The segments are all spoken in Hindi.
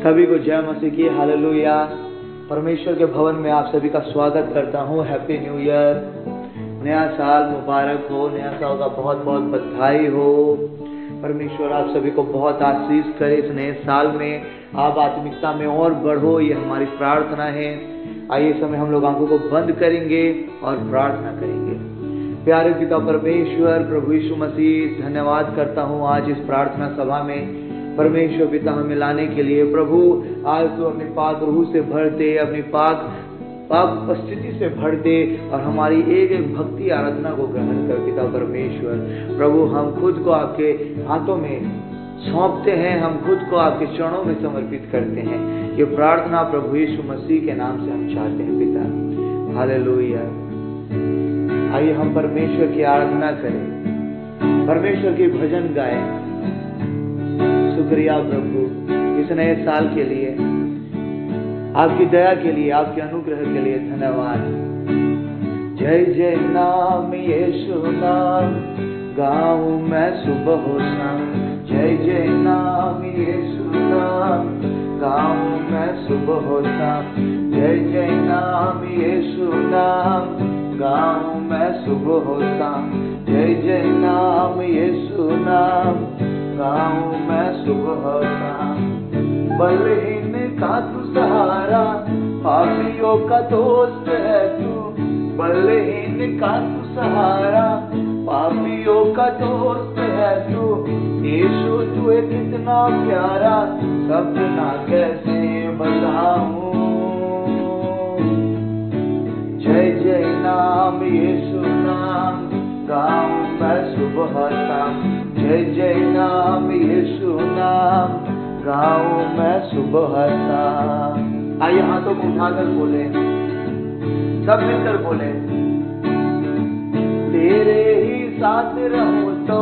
सभी को जय मसीह की हालेलुया। परमेश्वर के भवन में आप सभी का स्वागत करता हूँ। हैप्पी न्यू ईयर, नया साल मुबारक हो, नया साल का बहुत बहुत बधाई हो। परमेश्वर आप सभी को बहुत आशीष करे। इस नए साल में आप आत्मिकता में और बढ़ो, ये हमारी प्रार्थना है। आइए समय हम लोग आंखों को बंद करेंगे और प्रार्थना करेंगे। प्यारे पिता परमेश्वर प्रभु यीशु मसीह, धन्यवाद करता हूँ आज इस प्रार्थना सभा में परमेश्वर पिता हमें लाने के लिए। प्रभु आज तो अपने पाक रूह से भर दे, अपनी पाक उपस्थिति से भर दे और हमारी एक एक भक्ति आराधना को ग्रहण कर पिता परमेश्वर। प्रभु हम खुद को आपके हाथों में सौंपते हैं, हम खुद को आपके चरणों में समर्पित करते हैं। ये प्रार्थना प्रभु यीशु मसीह के नाम से हम चाहते हैं पिता, हालेलुया। आइए हम परमेश्वर की आराधना करें, परमेश्वर के भजन गाएं। शुक्रिया प्रभु इस नए साल के लिए, आपकी दया के लिए, आपके अनुग्रह के लिए धन्यवाद। जय जय नाम यीशु नाम गाऊं मैं सुबह हो शाम। जय जय नाम यीशु नाम गाऊं मैं सुबह हो शाम। जय जय नाम यीशु नाम गाऊं मैं सुबह हो शाम। जय जय नाम यीशु नाम गाऊं मैं सुबह शाम। बलहीन का तू सहारा, पापियों का दोस्त है तू। बलहीन का तू सहारा, पापियों का दोस्त है तू। यीशु तू है कितना प्यारा, शब्द ना कैसे बताऊं। जय जय नाम यीशु नाम गाऊं मैं सुबह शाम। जय जय नाम यीशु नाम गाऊं मैं सुबह शाम। आइए हाथों को उठाकर बोले, सब मिलकर बोले। तेरे ही साथ रहूं तो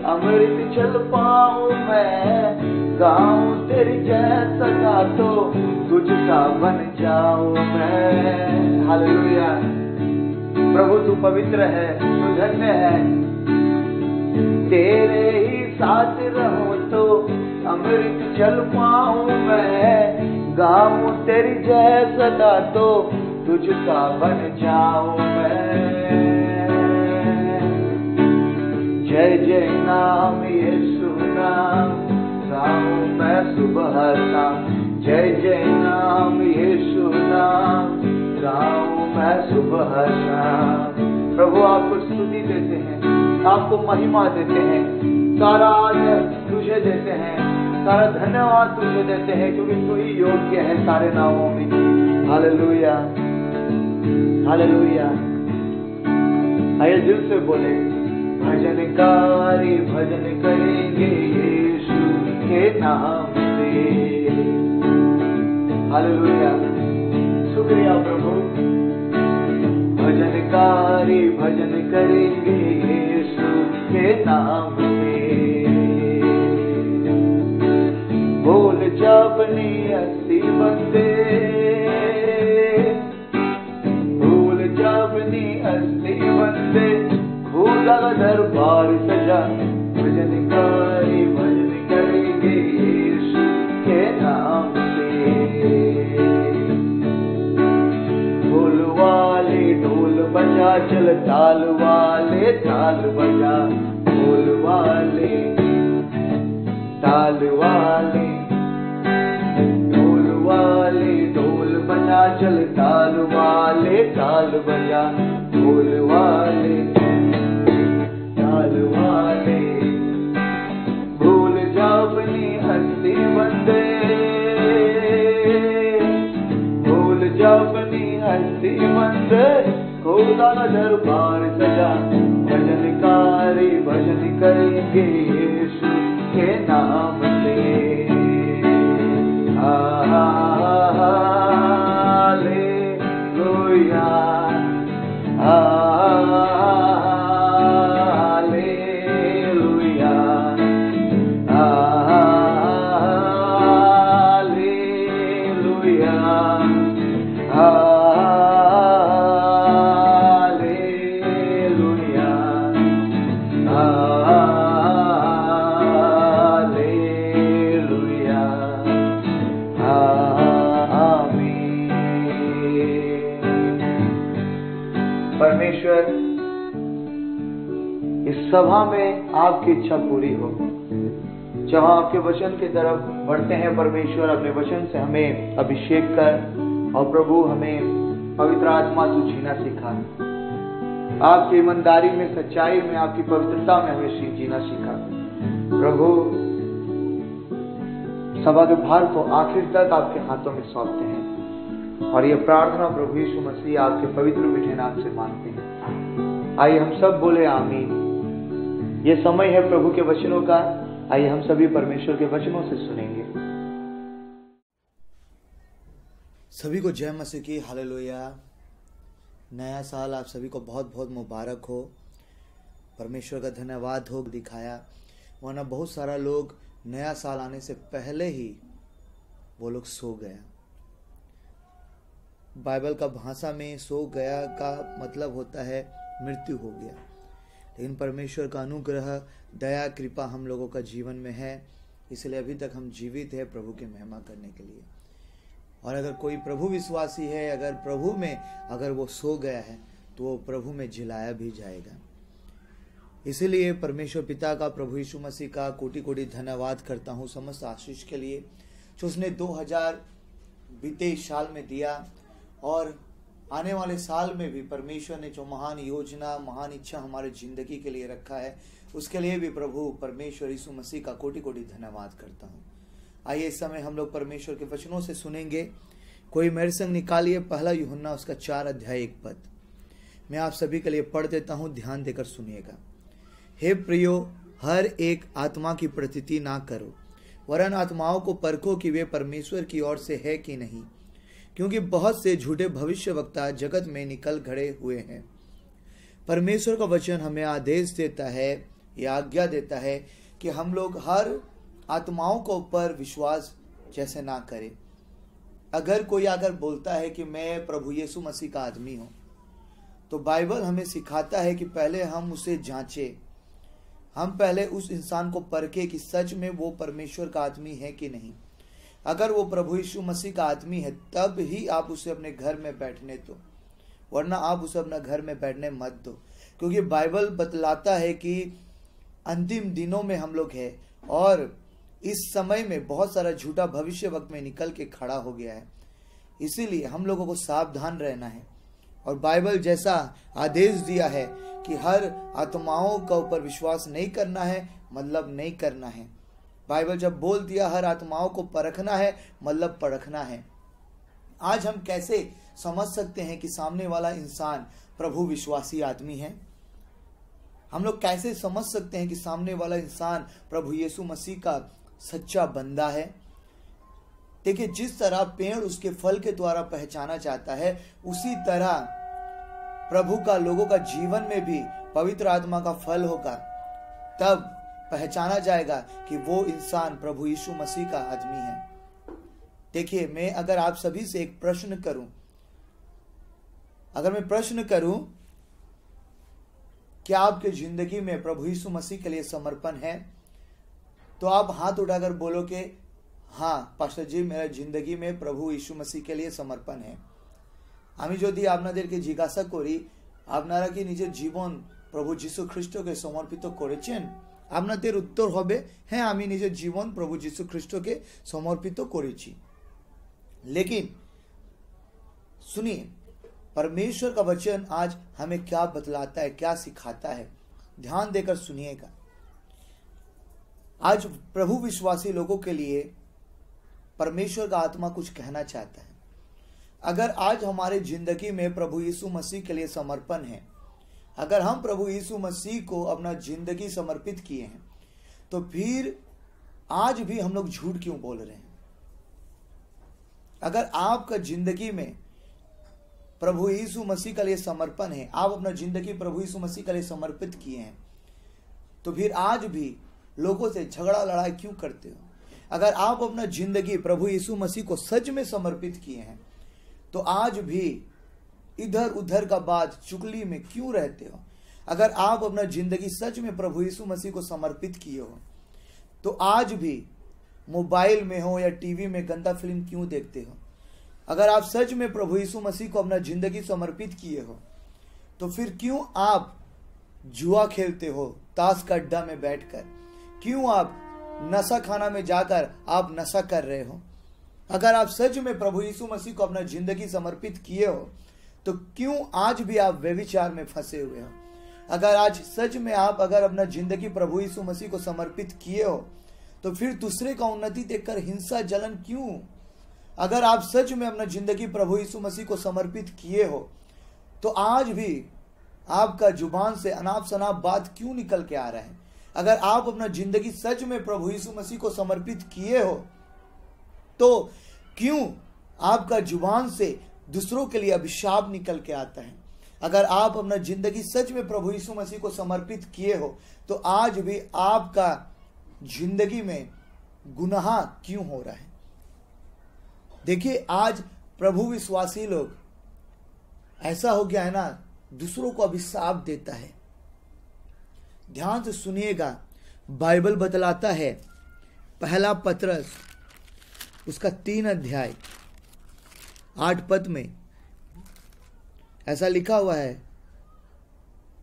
अमृत चल पाऊं मैं। गाऊं तेरी जैसा गा तो तुझ सा बन जाऊं मैं। हालेलुया। प्रभु तू पवित्र है, तू धन्य है। तेरे ही साथ रहूं तो अमृत चल पाऊं मैं। गाऊं तेरी जैसा गा तो तुझ सा बन जाऊं मैं। जय जय नाम यीशु नाम गाऊं मैं सुबह शाम। जय जय नाम यीशु नाम गाऊं मैं सुबह शाम। प्रभु आपको स्तुति देते हैं, आपको महिमा देते हैं, सारा आदर तुझे देते हैं, सारा धन्यवाद तुझे देते हैं, क्योंकि तू ही योग्य है सारे नामों में। Hallelujah, hallelujah. आइए दिल से बोले, भजनकारी भजन करेंगे यीशु के नाम से। हालेलुया। शुक्रिया प्रभु। भजनकारी भजन करेंगे यीशु के नाम से। बोल जापनी हस्ती बंदे, बोल जापनी हस्ती बंदे, खुदा का दरबार सजा। भजनकारी भजन करेंगे यीशु के नाम से। ढोल वाले ढोल बजा, चल ताल वाले ताल बजा। ढोल वाले ताल वाले, ढोल वाले ढोल बजा, चल ताल वाले ताल बजा। ढोल वाले ताल वाले, भूल जा अपनी हस्ती बंदे, भूल जा अपनी हस्ती बंदे, खुदा का दरबार सजा। भजनकारी भजन करेंगे यीशु के नाम से। Hallelujah, hallelujah, hallelujah, hallelujah, hallelujah, परमेश्वर इस सभा में आपकी इच्छा पूरी हो। जब हम आपके वचन की तरफ बढ़ते हैं परमेश्वर, अपने वचन से हमें अभिषेक कर और प्रभु हमें पवित्र आत्मा से जीना सिखा। आपकी ईमानदारी में, सच्चाई में, आपकी पवित्रता में हमें जीना सिखा। प्रभु सभा के भार को आखिर तक आपके हाथों में सौंपते हैं और ये प्रार्थना प्रभु यीशु मसीह आपके पवित्र मीठे नाम से मांगते हैं। आइए हम सब बोले आमीन। ये समय है प्रभु के वचनों का। आइए हम सभी परमेश्वर के वचनों से सुनेंगे। सभी को जय मसीह की, हालेलुया। नया साल आप सभी को बहुत बहुत मुबारक हो। परमेश्वर का धन्यवाद हो दिखाया, वरना बहुत सारा लोग नया साल आने से पहले ही वो लोग सो गया। बाइबल का भाषा में सो गया का मतलब होता है मृत्यु हो गया, लेकिन परमेश्वर का अनुग्रह, दया, कृपा हम लोगों का जीवन में है, इसलिए अभी तक हम जीवित है प्रभु की महिमा करने के लिए। और अगर कोई प्रभु विश्वासी है, अगर प्रभु में अगर वो सो गया है, तो वो प्रभु में जिलाया भी जाएगा। इसीलिए परमेश्वर पिता का, प्रभु यीशु मसीह का कोटि कोटि धन्यवाद करता हूँ समस्त आशीष के लिए जो उसने 2000 बीते साल में दिया, और आने वाले साल में भी परमेश्वर ने जो महान योजना, महान इच्छा हमारे जिंदगी के लिए रखा है, उसके लिए भी प्रभु परमेश्वर यीशु मसीह का कोटि कोटि धन्यवाद करता हूँ। आइए इस समय हम लोग परमेश्वर के वचनों से सुनेंगे। कोई मेरे संग निकालिए पहला यूहन्ना उसका 4 अध्याय 1 पद। मैं आप सभी के लिए पढ़ देता हूँ, ध्यान देकर सुनिएगा। हे प्रियो, हर एक आत्मा की प्रतीति ना करो, वरन आत्माओं को परखो कि वे परमेश्वर की ओर से है कि नहीं, क्योंकि बहुत से झूठे भविष्यवक्ता जगत में निकल खड़े हुए हैं। परमेश्वर का वचन हमें आदेश देता है, या आज्ञा देता है कि हम लोग हर आत्माओं को ऊपर विश्वास जैसे ना करें। अगर कोई आकर बोलता है कि मैं प्रभु यीशु मसीह का आदमी हूं, तो बाइबल हमें सिखाता है कि पहले हम उसे जांचें, हम पहले उस इंसान को परखें कि सच में वो परमेश्वर का आदमी है कि नहीं। अगर वो प्रभु यीशु मसीह का आदमी है, तब ही आप उसे अपने घर में बैठने दो, वरना आप उसे अपना घर में बैठने मत दो। क्योंकि बाइबल बतलाता है कि अंतिम दिनों में हम लोग हैं, और इस समय में बहुत सारा झूठा भविष्य वक्त में निकल के खड़ा हो गया है। इसीलिए हम लोगों को सावधान रहना है, और बाइबल जैसा आदेश दिया है कि हर आत्माओं का ऊपर विश्वास नहीं करना है, मतलब नहीं करना है। बाइबल जब बोल दिया हर आत्माओं को परखना है, मतलब परखना है। आज हम कैसे समझ सकते हैं कि सामने वाला इंसान प्रभु विश्वासी आदमी है? हम लोग कैसे समझ सकते हैं कि सामने वाला इंसान प्रभु यीशु मसीह का सच्चा बंदा है? देखिए, जिस तरह पेड़ उसके फल के द्वारा पहचाना जाता है, उसी तरह प्रभु का लोगों का जीवन में भी पवित्र आत्मा का फल होगा, तब पहचाना जाएगा कि वो इंसान प्रभु यीशु मसीह का आदमी है। देखिए, मैं अगर आप सभी से एक प्रश्न करूं, अगर मैं प्रश्न करूं क्या आपके जिंदगी में प्रभु यीशु मसीह के लिए समर्पण है, तो आप हाथ उठाकर बोलोगे हाँ पास्टर जी, मेरा जिंदगी में प्रभु यीशु मसीह के लिए समर्पण है। আমি যদি আপনাদেরকে জিজ্ঞাসা করি আপনারা কি নিজের জীবন প্রভু যীশু খ্রিস্টকে সমর্পিত করেছেন, আপনাদের উত্তর হবে হ্যাঁ, আমি নিজের জীবন প্রভু যীশু খ্রিস্টকে समर्पित করেছি। लेकिन सुनिए, परमेश्वर का वचन आज हमें क्या बतलाता है, क्या सिखाता है, ध्यान देकर सुनिएगा। आज प्रभु विश्वासी लोगों के लिए परमेश्वर का आत्मा कुछ कहना चाहता है। अगर आज हमारे जिंदगी में प्रभु यीशु मसीह के लिए समर्पण है, अगर हम प्रभु यीशु मसीह को अपना जिंदगी समर्पित किए हैं, तो फिर आज भी हम लोग झूठ क्यों बोल रहे हैं? अगर आपका जिंदगी में प्रभु यीशु मसीह के लिए समर्पण है, आप अपना जिंदगी प्रभु यीशु मसीह के लिए समर्पित किए हैं, तो फिर आज भी लोगों से झगड़ा लड़ाई क्यों करते हो? अगर आप अपना जिंदगी प्रभु यीशु मसीह को सच में समर्पित किए हैं, तो आज भी इधर उधर का बात चुगली में क्यों रहते हो? अगर आप अपना जिंदगी सच में प्रभु यीशु मसीह को समर्पित किए हो, तो आज भी मोबाइल में हो या टीवी में गंदा फिल्म क्यों देखते हो? अगर आप सच में प्रभु यीशु मसीह को अपना जिंदगी समर्पित किए हो, तो फिर क्यों आप जुआ खेलते हो ताश का अड्डा में बैठकर? क्यों आप नशा खाना में जाकर आप नशा कर रहे हो? अगर आप सच में प्रभु यीशु मसीह को अपना जिंदगी समर्पित किए हो तो क्यों आज भी आप व्यभिचार में फंसे हुए हो? अगर आज सच में आप अगर अपना जिंदगी प्रभु यीशु मसीह को समर्पित किए हो तो फिर दूसरे का उन्नति देखकर हिंसा जलन क्यों? अगर आप सच में अपना जिंदगी प्रभु यीशु मसीह को समर्पित किए हो तो आज भी आपका जुबान से अनाप शनाप बात क्यों निकल के आ रहा है? अगर आप अपना जिंदगी सच में प्रभु यीशु मसीह को समर्पित किए हो तो क्यों आपका जुबान से दूसरों के लिए अभिशाप निकल के आता है? अगर आप अपना जिंदगी सच में प्रभु यीशु मसीह को समर्पित किए हो तो आज भी आपका जिंदगी में गुनाह क्यों हो रहा है? देखिए, आज प्रभु विश्वासी लोग ऐसा हो गया है ना, दूसरों को अभिशाप देता है। ध्यान से सुनिएगा, बाइबल बतलाता है, पहला पतरस उसका 3 अध्याय 8 पद में ऐसा लिखा हुआ है,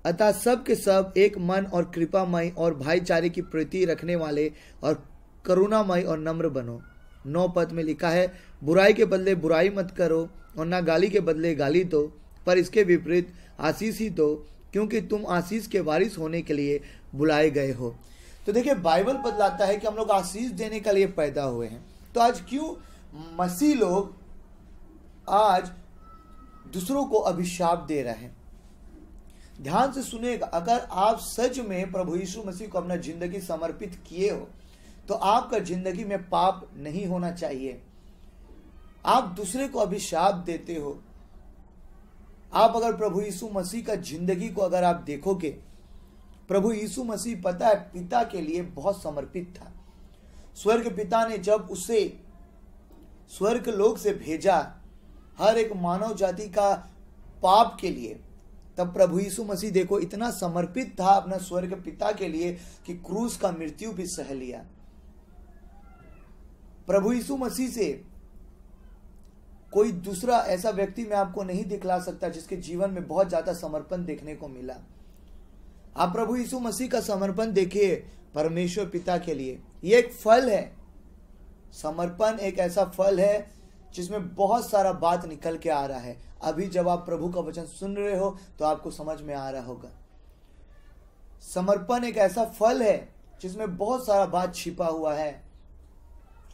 अतः सब के सब एक मन और कृपामय और भाईचारे की प्रवृत्ति रखने वाले और करुणामय और नम्र बनो। 9 पद में लिखा है, बुराई के बदले बुराई मत करो और ना गाली के बदले गाली दो, पर इसके विपरीत आशीष ही दो, क्योंकि तुम आशीष के वारिस होने के लिए बुलाए गए हो। तो देखिए, बाइबल बतलाता है कि हम लोग आशीष देने के लिए पैदा हुए हैं। तो आज क्यों मसीह लोग आज दूसरों को अभिशाप दे रहे हैं? ध्यान से सुनिएगा, अगर आप सच में प्रभु यीशु मसीह को अपना जिंदगी समर्पित किए हो तो आपका जिंदगी में पाप नहीं होना चाहिए। आप दूसरे को अभिशाप देते हो। आप अगर प्रभु यीशु मसीह का जिंदगी को अगर आप देखोगे, प्रभु यीशु मसीह पता है पिता के लिए बहुत समर्पित था। स्वर्ग पिता ने जब उसे स्वर्ग लोक से भेजा हर एक मानव जाति का पाप के लिए, तब प्रभु यीशु मसीह देखो इतना समर्पित था अपना स्वर्ग पिता के लिए कि क्रूस का मृत्यु भी सह लिया। प्रभु यीशु मसीह से कोई दूसरा ऐसा व्यक्ति मैं आपको नहीं दिखला सकता जिसके जीवन में बहुत ज्यादा समर्पण देखने को मिला। आप प्रभु यीशु मसीह का समर्पण देखिए परमेश्वर पिता के लिए। यह एक फल है, समर्पण एक ऐसा फल है जिसमें बहुत सारा बात निकल के आ रहा है। अभी जब आप प्रभु का वचन सुन रहे हो तो आपको समझ में आ रहा होगा। समर्पण एक ऐसा फल है जिसमें बहुत सारा बात छिपा हुआ है।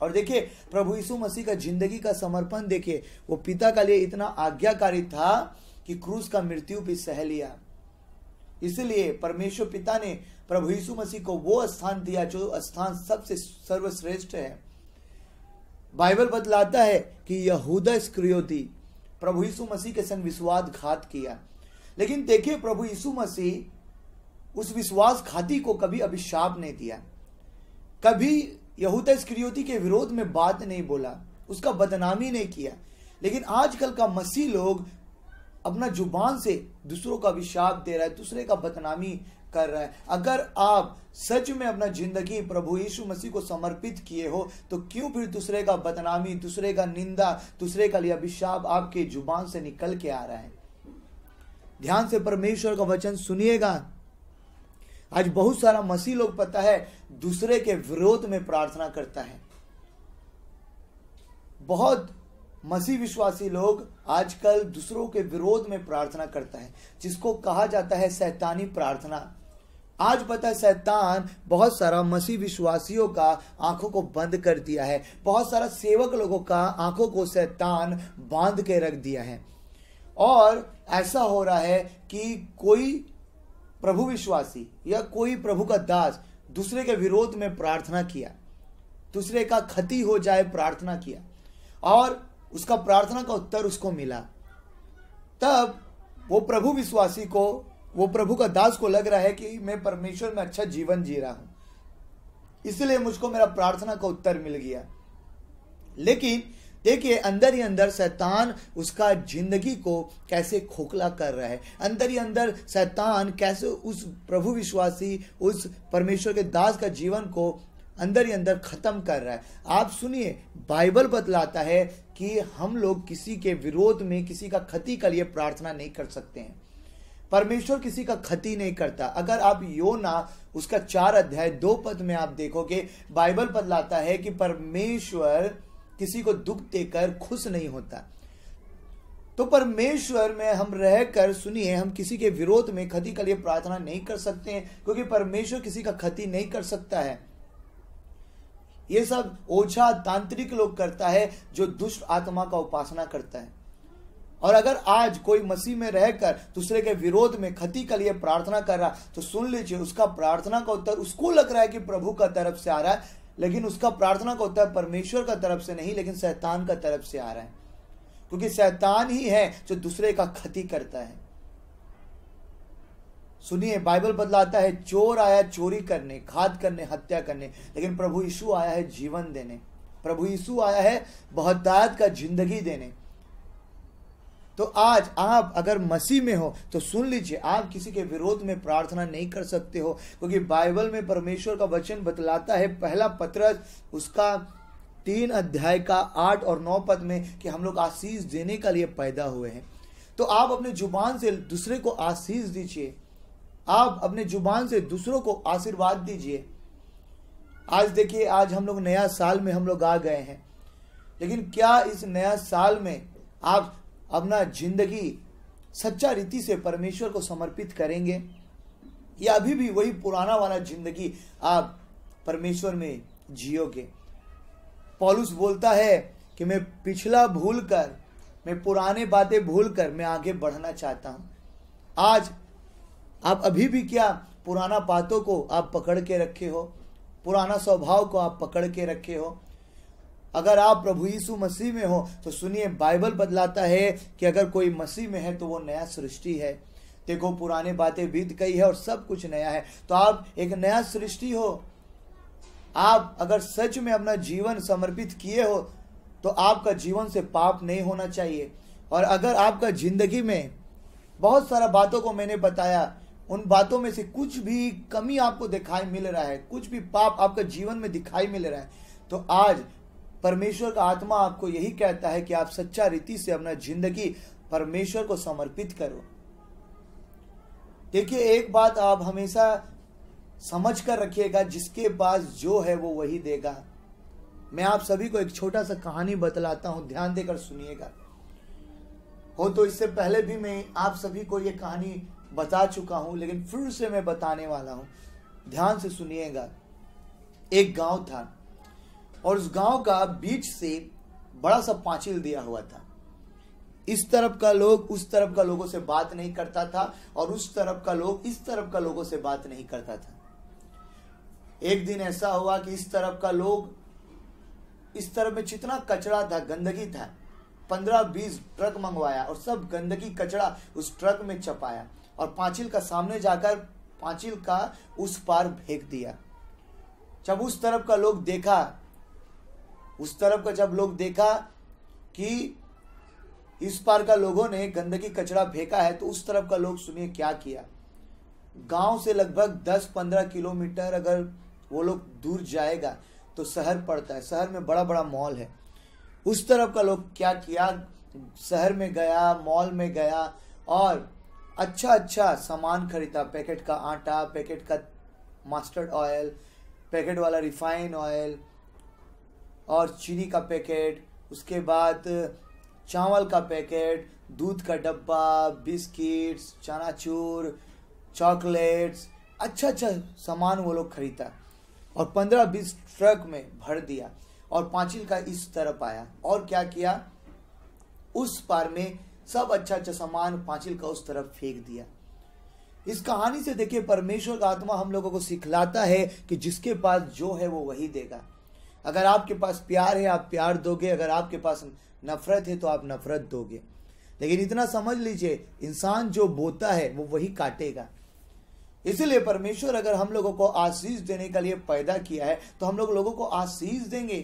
और देखिए, प्रभु यीशु मसीह का जिंदगी का समर्पण देखिए, वो पिता के लिए इतना आज्ञाकारी था कि क्रूस का मृत्यु भी सह लिया। इसलिए परमेश्वर पिता ने प्रभु यीशु मसीह को वो स्थान दिया जो स्थान सबसे सर्वश्रेष्ठ है। बाइबल बतलाता है कि यहूदा इस्करियोती प्रभु यीशु मसीह के संग विश्वासघात किया, लेकिन देखिए प्रभु यीशु मसीह उस विश्वासघाती को कभी अभिशाप नहीं दिया, कभी यहूदा इस्करियोती के विरोध में बात नहीं बोला, उसका बदनामी नहीं किया। लेकिन आजकल का मसीह लोग अपना जुबान से दूसरों का अभिशाप दे रहा है, दूसरे का बदनामी कर रहा है। अगर आप सच में अपना जिंदगी प्रभु यीशु मसीह को समर्पित किए हो तो क्यों फिर दूसरे का बदनामी, दूसरे का निंदा, दूसरे का लिए अभिशाप आपके जुबान से निकल के आ रहा है? ध्यान से परमेश्वर का वचन सुनिएगा। आज बहुत सारा मसीह लोग पता है दूसरे के विरोध में प्रार्थना करता है। बहुत मसीह विश्वासी लोग आजकल दूसरों के विरोध में प्रार्थना करता है, जिसको कहा जाता है शैतानी प्रार्थना। आज पता है शैतान बहुत सारा मसीह विश्वासियों का आंखों को बंद कर दिया है। बहुत सारा सेवक लोगों का आंखों को शैतान बांध के रख दिया है। और ऐसा हो रहा है कि कोई प्रभु विश्वासी या कोई प्रभु का दास दूसरे के विरोध में प्रार्थना किया, दूसरे का क्षति हो जाए प्रार्थना किया, और उसका प्रार्थना का उत्तर उसको मिला, तब वो प्रभु विश्वासी को, वो प्रभु का दास को लग रहा है कि मैं परमेश्वर में अच्छा जीवन जी रहा हूं, इसलिए मुझको मेरा प्रार्थना का उत्तर मिल गया। लेकिन देखिए, अंदर ही अंदर शैतान उसका जिंदगी को कैसे खोखला कर रहा है। अंदर ही अंदर शैतान कैसे उस प्रभु विश्वासी, उस परमेश्वर के दास का जीवन को अंदर ही अंदर खत्म कर रहा है। आप सुनिए, बाइबल बतलाता है कि हम लोग किसी के विरोध में, किसी का क्षति के लिए प्रार्थना नहीं कर सकते हैं। परमेश्वर किसी का क्षति नहीं करता। अगर आप योना उसका 4 अध्याय 2 पद में आप देखोगे, बाइबल बतलाता है कि परमेश्वर किसी को दुख देकर खुश नहीं होता। तो परमेश्वर में हम रहकर, सुनिए, हम किसी के विरोध में क्षति के लिए प्रार्थना नहीं कर सकते हैं, क्योंकि परमेश्वर किसी का क्षति नहीं कर सकता है। ये सब ओझा तांत्रिक लोग करता है जो दुष्ट आत्मा का उपासना करता है। और अगर आज कोई मसीह में रहकर दूसरे के विरोध में क्षति के लिए प्रार्थना कर रहा, तो सुन लीजिए, उसका प्रार्थना का उत्तर उसको लग रहा है कि प्रभु का तरफ से आ रहा है, लेकिन उसका प्रार्थना का उत्तर परमेश्वर का तरफ से नहीं, लेकिन शैतान का तरफ से आ रहा है, क्योंकि शैतान ही है जो दूसरे का क्षति करता है। सुनिए, बाइबल बतलाता है, चोर आया चोरी करने, घात करने, हत्या करने, लेकिन प्रभु यीशु आया है जीवन देने। प्रभु यीशु आया है बहुतायत का जिंदगी देने। तो आज आप अगर मसीह में हो तो सुन लीजिए, आप किसी के विरोध में प्रार्थना नहीं कर सकते हो, क्योंकि बाइबल में परमेश्वर का वचन बतलाता है, पहला पत्रस उसका 3 अध्याय का 8 और 9 पद में, कि हम लोग आशीष देने के लिए पैदा हुए हैं। तो आप अपने जुबान से दूसरे को आशीष दीजिए, आप अपने जुबान से दूसरों को आशीर्वाद दीजिए। आज देखिए, आज हम लोग नया साल में हम लोग आ गए हैं, लेकिन क्या इस नया साल में आप अपना जिंदगी सच्चा रीति से परमेश्वर को समर्पित करेंगे, या अभी भी वही पुराना वाला जिंदगी आप परमेश्वर में जियोगे? पौलुस बोलता है कि मैं पिछला भूलकर, मैं पुराने बातें भूलकर मैं आगे बढ़ना चाहता हूं। आज आप अभी भी क्या पुराना बातों को आप पकड़ के रखे हो, पुराना स्वभाव को आप पकड़ के रखे हो? अगर आप प्रभु यीशु मसीह में हो तो सुनिए, बाइबल बतलाता है कि अगर कोई मसीह में है तो वो नया सृष्टि है। देखो, पुराने बातें बीत गई है और सब कुछ नया है। तो आप एक नया सृष्टि हो। आप अगर सच में अपना जीवन समर्पित किए हो तो आपका जीवन से पाप नहीं होना चाहिए। और अगर आपका जिंदगी में बहुत सारा बातों को मैंने बताया, उन बातों में से कुछ भी कमी आपको दिखाई मिल रहा है, कुछ भी पाप आपका जीवन में दिखाई मिल रहा है, तो आज परमेश्वर का आत्मा आपको यही कहता है कि आप सच्चा रीति से अपना जिंदगी परमेश्वर को समर्पित करो। देखिए, एक बात आप हमेशा समझ कर रखिएगा, जिसके पास जो है वो वही देगा। मैं आप सभी को एक छोटा सा कहानी बतलाता हूं, ध्यान देकर सुनिएगा। हो तो इससे पहले भी मैं आप सभी को ये कहानी बता चुका हूं, लेकिन फिर से मैं बताने वाला हूं, ध्यान से सुनिएगा। एक गांव था और उस गांव का बीच से बड़ा सा पांचिल दिया हुआ था। इस तरफ का लोग उस तरफ का लोगों से बात नहीं करता था, और उस तरफ का लोग इस तरफ का लोगों से बात नहीं करता था। एक दिन ऐसा हुआ कि इस तरफ का लोग, इस तरफ में जितना कचरा था, गंदगी था, 15-20 ट्रक मंगवाया और सब गंदगी कचरा उस ट्रक में चपाया और पांचिल का सामने जाकर पांचिल का उस पार फेंक दिया। जब उस तरफ का लोग देखा, उस तरफ का जब लोग देखा कि इस पार का लोगों ने गंदगी कचरा फेंका है, तो उस तरफ का लोग सुनिए क्या किया। गांव से लगभग 10-15 किलोमीटर अगर वो लोग दूर जाएगा तो शहर पड़ता है, शहर में बड़ा बड़ा मॉल है। उस तरफ का लोग क्या किया, शहर में गया, मॉल में गया और अच्छा अच्छा सामान खरीदा, पैकेट का आटा, पैकेट का मस्टर्ड ऑयल, पैकेट वाला रिफाइन ऑयल और चीनी का पैकेट, उसके बाद चावल का पैकेट, दूध का डब्बा, बिस्किट्स, चनाचूर, चॉकलेट्स, अच्छा अच्छा सामान वो लोग खरीदा और 15-20 ट्रक में भर दिया और पांचिल का इस तरफ आया। और क्या किया, उस पार में सब अच्छा अच्छा सामान पांचिल का उस तरफ फेंक दिया। इस कहानी से देखिए, परमेश्वर का आत्मा हम लोगों को सिखलाता है कि जिसके पास जो है वो वही देगा। अगर आपके पास प्यार है आप प्यार दोगे, अगर आपके पास नफरत है तो आप नफरत दोगे। लेकिन इतना समझ लीजिए, इंसान जो बोता है वो वही काटेगा। इसीलिए परमेश्वर अगर हम लोगों को आशीष देने के लिए पैदा किया है तो हम लोगों को आशीष देंगे।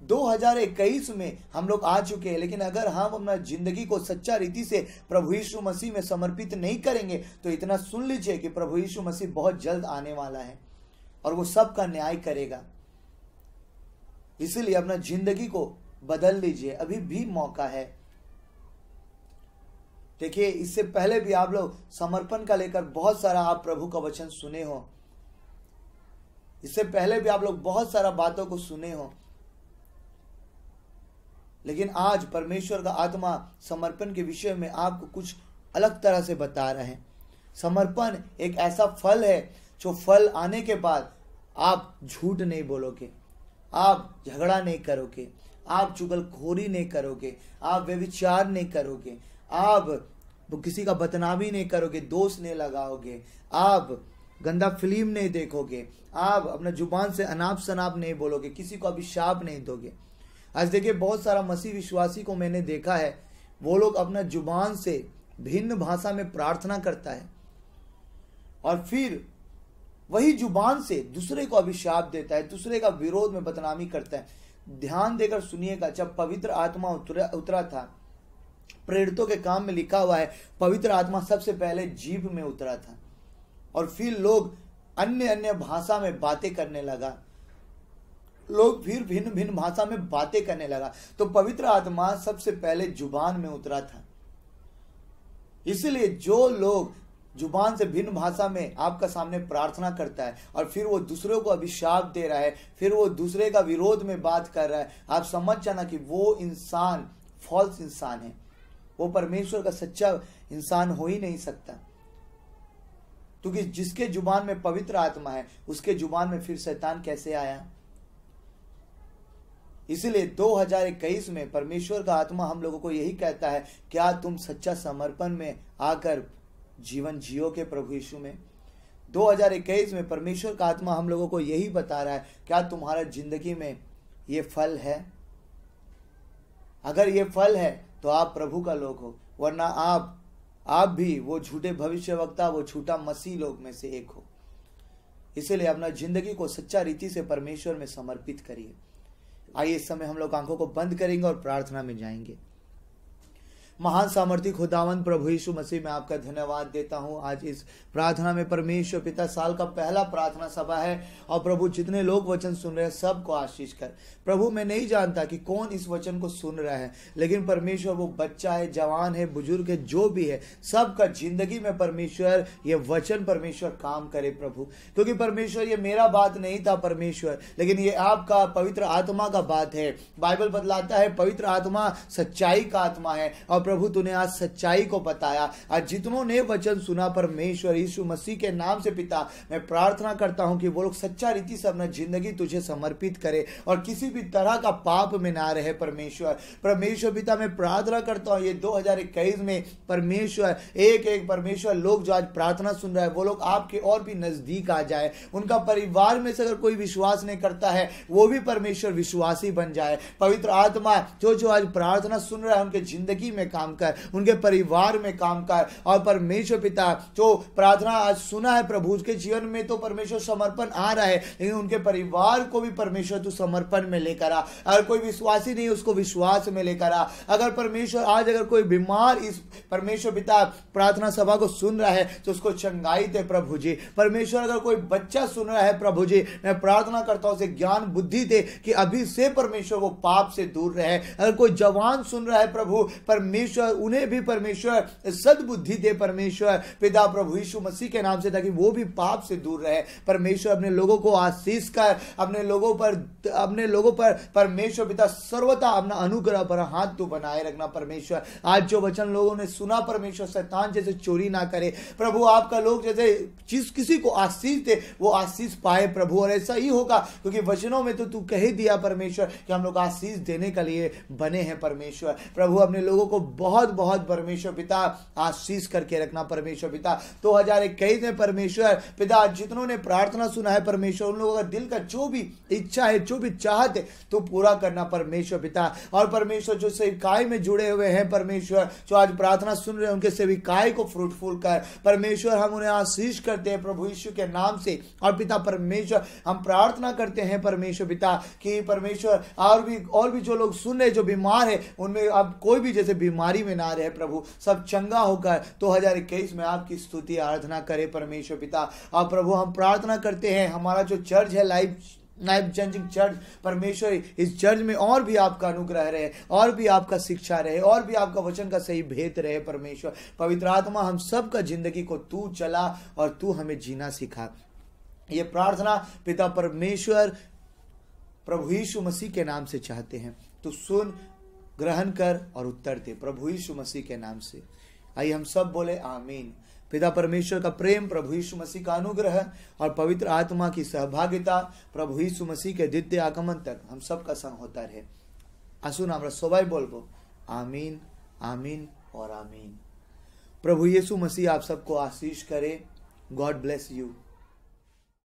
2021 में हम लोग आ चुके हैं, लेकिन अगर हम अपना जिंदगी को सच्चा रीति से प्रभु यीशु मसीह में समर्पित नहीं करेंगे तो इतना सुन लीजिए कि प्रभु यीशु मसीह बहुत जल्द आने वाला है और वो सबका न्याय करेगा। इसीलिए अपना जिंदगी को बदल लीजिए, अभी भी मौका है। देखिए, इससे पहले भी आप लोग समर्पण का लेकर बहुत सारा आप प्रभु का वचन सुने हो, इससे पहले भी आप लोग बहुत सारा बातों को सुने हो, लेकिन आज परमेश्वर का आत्मा समर्पण के विषय में आपको कुछ अलग तरह से बता रहे हैं। समर्पण एक ऐसा फल है जो फल आने के बाद आप झूठ नहीं बोलोगे, आप झगड़ा नहीं करोगे, आप चुगलखोरी नहीं करोगे, आप व्यभिचार नहीं करोगे, आप किसी का बदनामी नहीं करोगे, दोष नहीं लगाओगे, आप गंदा फिल्म नहीं देखोगे, आप अपना जुबान से अनाप शनाप नहीं बोलोगे, किसी को अभिशाप नहीं दोगे। आज देखिए, बहुत सारा मसीह विश्वासी को मैंने देखा है, वो लोग अपना जुबान से भिन्न भाषा में प्रार्थना करता है और फिर वही जुबान से दूसरे को अभिशाप देता है, दूसरे का विरोध में बदनामी करता है। ध्यान देकर सुनिएगा, जब पवित्र आत्मा उतरा था, प्रेरितों के काम में लिखा हुआ है, पवित्र आत्मा सबसे पहले जीभ में उतरा था और फिर लोग अन्य अन्य भाषा में बातें करने लगा, लोग फिर भिन्न भिन्न भाषा में बातें करने लगा। तो पवित्र आत्मा सबसे पहले जुबान में उतरा था। इसलिए जो लोग जुबान से भिन्न भाषा में आपका सामने प्रार्थना करता है और फिर वो दूसरों को अभिशाप दे रहा है, फिर वो दूसरे का विरोध में बात कर रहा है, आप समझ जाना कि वो इंसान फॉल्स इंसान है, वो परमेश्वर का सच्चा इंसान हो ही नहीं सकता। क्योंकि जिसके जुबान में पवित्र आत्मा है, उसके जुबान में फिर शैतान कैसे आया। इसलिए 2021 में परमेश्वर का आत्मा हम लोगों को यही कहता है, क्या तुम सच्चा समर्पण में आकर जीवन जियो के प्रभु यीशु में। 2021 में परमेश्वर का आत्मा हम लोगों को यही बता रहा है, क्या तुम्हारा जिंदगी में ये फल है। अगर ये फल है तो आप प्रभु का लोग हो, वरना आप भी वो झूठे भविष्यवक्ता, वो झूठा मसीह लोग में से एक हो। इसलिए अपना जिंदगी को सच्चा रीति से परमेश्वर में समर्पित करिए। आइए इस समय हम लोग आंखों को बंद करेंगे और प्रार्थना में जाएंगे। महान सामर्थी खुदावंद प्रभु यीशु मसीह, मैं आपका धन्यवाद देता हूं। आज इस प्रार्थना में परमेश्वर पिता, साल का पहला प्रार्थना सभा है और प्रभु जितने लोग वचन सुन रहे हैं सबको आशीष कर। प्रभु, मैं नहीं जानता कि कौन इस वचन को सुन रहा है, लेकिन परमेश्वर वो बच्चा है, जवान है, बुजुर्ग है, जो भी है, सबका जिंदगी में परमेश्वर ये वचन परमेश्वर काम करे प्रभु। क्योंकि परमेश्वर ये मेरा बात नहीं था परमेश्वर, लेकिन ये आपका पवित्र आत्मा का बात है। बाइबल बतलाता है पवित्र आत्मा सच्चाई का आत्मा है और प्रभु तूने आज सच्चाई को बताया। आज जितनों ने वचन सुना परमेश्वर यीशु मसीह के नाम से पिता, मैं प्रार्थना करता हूं कि वो लोग सच्चा रीति से अपना जिंदगी तुझे समर्पित करे और किसी भी तरह का पाप में ना रहे परमेश्वर। परमेश्वर पिता, मैं प्रार्थना करता हूं ये 2021 में परमेश्वर एक एक परमेश्वर लोग जो आज प्रार्थना सुन रहा है, वो लोग आपके और भी नजदीक आ जाए। उनका परिवार में से अगर कोई विश्वास नहीं करता है, वो भी परमेश्वर विश्वासी बन जाए। पवित्र आत्मा जो आज प्रार्थना सुन रहा है, उनके जिंदगी में काम कर, उनके परिवार में काम कर। और परमेश्वर पिता, जो प्रार्थना आज सुना है प्रभु, उसके जीवन में तो परमेश्वर समर्पण आ रहा है, लेकिन उनके परिवार को भी परमेश्वर तू समर्पण में लेकर आ। अगर कोई विश्वासी नहीं, उसको विश्वास में लेकर आ। अगर परमेश्वर आज अगर कोई बीमार इस परमेश्वर पिता प्रार्थना सभा को सुन रहा है, तो उसको चंगाई दे प्रभु जी। परमेश्वर अगर कोई बच्चा सुन रहा है प्रभु जी, मैं प्रार्थना करता हूं उसे ज्ञान बुद्धि दे कि अभी से परमेश्वर वो पाप से दूर रहे। अगर कोई जवान सुन रहा है प्रभु, परमेश्वर उन्हें भी परमेश्वर सद्बुद्धि दे परमेश्वर पिता प्रभु यीशु मसीह के नाम से, ताकि वो भी पाप से दूर रहे। परमेश्वर अपने लोगों को आशीष कर, अपने लोगों पर परमेश्वर पिता सर्वथा अपना अनुग्रह पर हाथ तू बनाए रखना परमेश्वर। आज जो वचन लोगों ने सुना परमेश्वर, शैतान जैसे चोरी ना करे प्रभु। आपका लोग जैसे जिस किसी को आशीष दे वो आशीष पाए प्रभु, और ऐसा ही होगा क्योंकि वचनों में तो तू कह दिया परमेश्वर कि हम लोग आशीष देने के लिए बने हैं परमेश्वर। प्रभु अपने लोगों को बहुत बहुत परमेश्वर पिता आशीष करके रखना परमेश्वर पिता। 2021 में परमेश्वर पिता जितनों ने प्रार्थना सुना है परमेश्वर, उन लोगों का दिल का जो भी इच्छा है, जो भी चाहत है, तो पूरा करना परमेश्वर पिता। और परमेश्वर जो सेविकाई में जुड़े हुए हैं परमेश्वर, जो आज प्रार्थना सुन रहे हैं, उनके सेविकाई को फ्रूटफुल कर परमेश्वर। हम उन्हें आशीष करते हैं प्रभु यीशु के नाम से। और पिता परमेश्वर हम प्रार्थना करते हैं परमेश्वर पिता कि परमेश्वर और भी जो लोग सुन रहे, जो बीमार है, उनमें अब कोई भी जैसे बीमारी में ना रहे प्रभु, सब चंगा होकर 2021 में आपकी स्तुति आराधना करे परमेश्वर पिता। और प्रभु हम प्रार्थना करते हैं, हमारा जो चर्च है लाइफ चेंजिंग चर्च परमेश्वर इस चर्च में और भी आपका अनुग्रह रहे, और भी आपका शिक्षा रहे, और भी आपका वचन का सही भेद रहे। परमेश्वर पवित्र आत्मा हम सब का जिंदगी को तू चला और तू हमें जीना सिखा। ये प्रार्थना पिता परमेश्वर प्रभु यीशु मसीह के नाम से चाहते हैं। तो सुन, ग्रहण कर और उत्तर दे प्रभु यीशु मसीह के नाम से। आइए हम सब बोले आमीन। पिता परमेश्वर का प्रेम, प्रभु यीशु मसीह का अनुग्रह और पवित्र आत्मा की सहभागिता प्रभु यीशु मसीह के द्वितीय आगमन तक हम सब का संग होता रहे। আসুন আমরা সবাই বলবো आमीन, आमीन और आमीन। प्रभु यीशु मसीह आप सबको आशीष करे। God bless you.